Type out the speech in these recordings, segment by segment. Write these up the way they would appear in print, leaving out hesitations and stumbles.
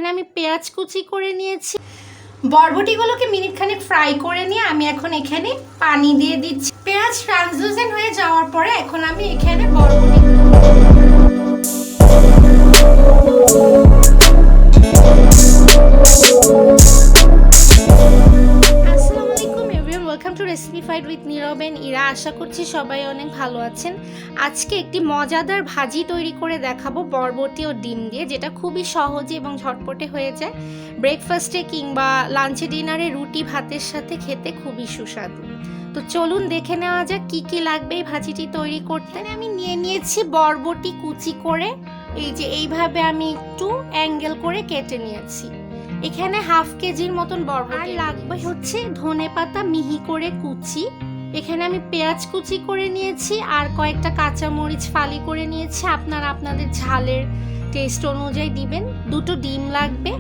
এখানে আমি পেঁয়াজ কুচি করে নিয়েছি। বরবটিগুলোকে মিনিট খানেক ফ্রাই করে নিয়ে আমি এখন এখানে পানি দিয়ে দিচ্ছি। পেঁয়াজ ট্রান্সলুসেন্ট হয়ে যাওয়ার পরে এখন আমি এখানে বরবটি ওয়েলকাম টু রেসিপিফাইড উইথ নীরব এরা। আশা করছি সবাই অনেক ভালো আছেন। আজকে একটি মজাদার ভাজি তৈরি করে দেখাবো বরবটি ও ডিম দিয়ে, যেটা খুবই সহজে এবং ঝটপটে হয়ে যায়। ব্রেকফাস্টে কিংবা লাঞ্চে ডিনারে রুটি ভাতের সাথে খেতে খুবই সুস্বাদু। তো চলুন দেখে নেওয়া যাক কি কি লাগবে এই ভাজিটি তৈরি করতে। আমি নিয়ে নিয়েছি বরবটি কুচি করে, এই যে এইভাবে আমি একটু অ্যাঙ্গেল করে কেটে নিয়েছি। এখানে হাফ কেজির মতন বরবটি লাগবে হচ্ছে ধনেপাতা মিহি করে কুচি। এখানে আমি পেঁয়াজ কুচি করে নিয়েছি আর কয়েকটা কাঁচামরিচ ফালি করে নিয়েছি। আপনারা আপনাদের ঝালের টেস্ট অনুযায়ী দিবেন। দুটো ডিম লাগবে।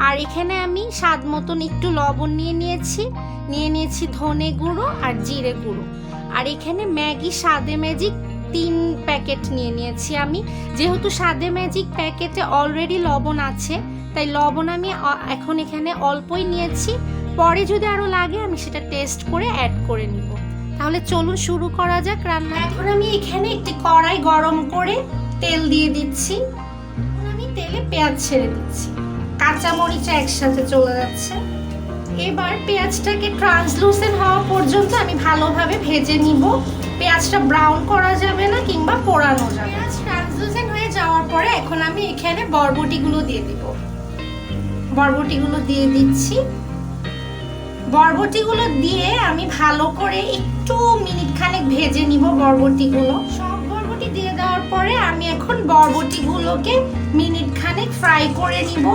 আর এখানে আমি স্বাদ মতন একটু লবণ নিয়ে নিয়েছি ধনে গুঁড়ো আর জিরে গুঁড়ো। আর এখানে ম্যাগি স্বাদে ম্যাজিক 3 প্যাকেট নিয়ে নিয়েছি আমি। যেহেতু স্বাদে ম্যাজিক প্যাকেটে অলরেডি লবণ আছে, তাই লবণ আমি এখন এখানে অল্পই নিয়েছি। পরে যদি আরো লাগে আমি সেটা টেস্ট করে অ্যাড করে নিব। তাহলে চলুন শুরু করা যাক রান্না। এখন আমি এখানে একটি কড়াই গরম করে তেল দিয়ে দিচ্ছি। আমি তেলে পেঁয়াজ ছেড়ে দিচ্ছি। কাঁচা মরিচ একসাথে চলে যাচ্ছে। এবার পেঁয়াজটাকে ট্রান্সলুসেন্ট হওয়া পর্যন্ত আমি ভালোভাবে ভেজে নিব। পেঁয়াজটা ব্রাউন করা যাবে না কিংবা পোড়ানো যাবে। পেঁয়াজ ট্রান্সলুসেন্ট হয়ে যাওয়ার পরে এখন আমি এখানে বরবটিগুলো দিয়ে দিব। বরবটিগুলো দিয়ে দিচ্ছি। বরবটিগুলো দিয়ে আমি ভালো করে একটু মিনিট খানেক ভেজে নিব বরবটিগুলো। সব বরবটি দিয়ে দেওয়ার পরে আমি এখন বরবটিগুলোকে মিনিট খানেক ফ্রাই করে নিব।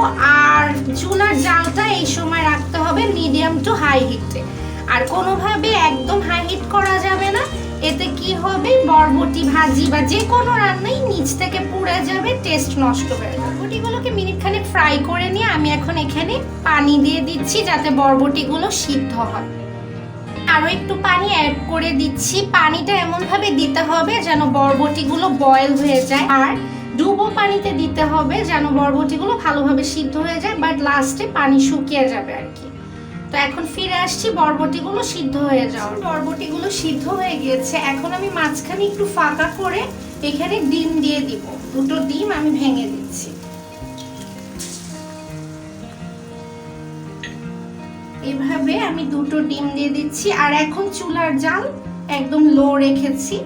আর চুলার জালটা এই সময় রাখতে হবে মিডিয়াম টু হাই হিটে। আর কোনোভাবে একদম হাই হিট করা যাবে না, এতে কি হবে বরবটি ভাজি বা যে কোনো রান্নাই নিচ থেকে পুড়ে যাবে, টেস্ট নষ্ট হয়ে যাবে। বরবটিগুলোকে মিনিট খানেক ফ্রাই করে নিয়ে আমি এখন এখানে পানি দিয়ে দিচ্ছি যাতে বরবটিগুলো সিদ্ধ হয়। আরও একটু পানি অ্যাড করে দিচ্ছি। পানিটা এমনভাবে দিতে হবে যেন বরবটিগুলো বয়েল হয়ে যায়, আর ডুবো পানিতে দিতে হবে যেন বরবটিগুলো ভালোভাবে সিদ্ধ হয়ে যায়, বাট লাস্টে পানি শুকিয়ে যাবে আর কি। তো এখন ফিরে আসছি বরবটিগুলো সিদ্ধ হয়ে যাওয়ার। বরবটিগুলো সিদ্ধ হয়ে গিয়েছে। এখন আমি মাঝখানে একটু ফাঁকা করে এখানে ডিম দিয়ে দিব। দুটো ডিম আমি ভেঙে দিচ্ছি। এভাবে আমি দুটো ডিম দিয়ে দিচ্ছি। আর এখন চুলার জাল একদম লো রেখেছি।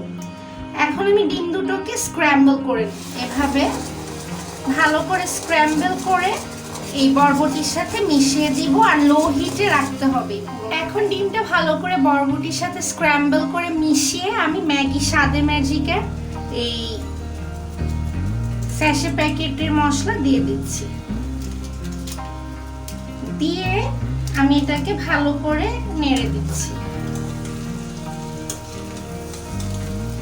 এখন আমি ডিম দুটোকে স্ক্র্যাম্বল করে এভাবে ভালো করে স্ক্র্যাম্বল করে এই বরবটির সাথে মিশিয়ে দিব। আর লো হিটে রাখতে হবে। এখন ডিমটা ভালো করে বরবটির সাথে স্ক্র্যাম্বল করে মিশিয়ে আমি ম্যাগি স্বাদে ম্যাজিকের এই স্যাশে প্যাকেটের মশলা দিয়ে দিচ্ছি। দিয়ে আমি এটাকে ভালো করে নেড়ে দিচ্ছি।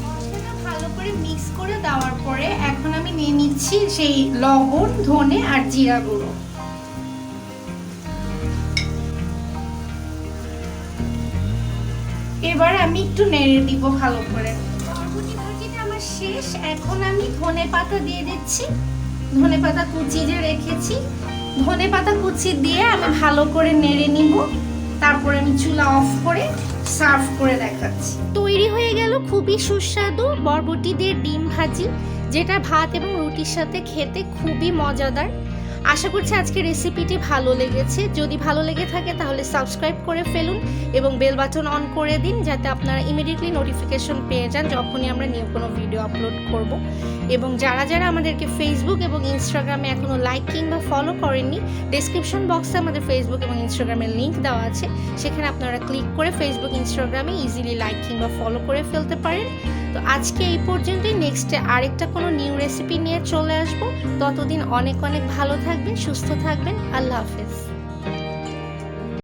মশলাটা ভালো করে মিক্স করে দেওয়ার পরে এখন আমি নিয়ে নিচ্ছি সেই লবণ, ধনে আর জিরা গুঁড়ো। এবার আমি একটু নেড়ে দিব ভালো করে। বরবটি ভাজিটা আমার শেষ। এখন আমি ধনেপাতা দিয়ে দিচ্ছি। ধনেপাতা কুচি যে রেখেছি, ধনেপাতা কুচি দিয়ে আমি ভালো করে নেড়ে নিব। তারপরে আমি চুলা অফ করে সার্ভ করে দেখাচ্ছি। তৈরি হয়ে গেল খুবই সুস্বাদু বরবটি দিয়ে ডিম ভাজি, যেটা ভাত এবং রুটির সাথে খেতে খুবই মজাদার। আশা করছি আজকের রেসিপিটি ভালো লেগেছে। যদি ভালো লেগে থাকে তাহলে সাবস্ক্রাইব করে ফেলুন এবং বেল বাটন অন করে দিন, যাতে আপনারা ইমিডিয়েটলি নোটিফিকেশন পেয়ে যান যখনই আমরা নিউ কোনো ভিডিও আপলোড করব। এবং যারা যারা আমাদেরকে ফেসবুক এবং ইনস্টাগ্রামে এখনও লাইক কিংবা ফলো করেননি, ডেসক্রিপশন বক্সে আমাদের ফেসবুক এবং ইনস্টাগ্রামের লিঙ্ক দেওয়া আছে। সেখানে আপনারা ক্লিক করে ফেসবুক ইনস্টাগ্রামে ইজিলি লাইক কিংবা ফলো করে ফেলতে পারেন। তো আজকে এই পর্যন্তই। নেক্সটে আরেকটা কোনো নিউ রেসিপি নিয়ে চলে আসবো। ততদিন অনেক অনেক ভালো থাকবেন, সুস্থ থাকবেন। আল্লাহ হাফেজ।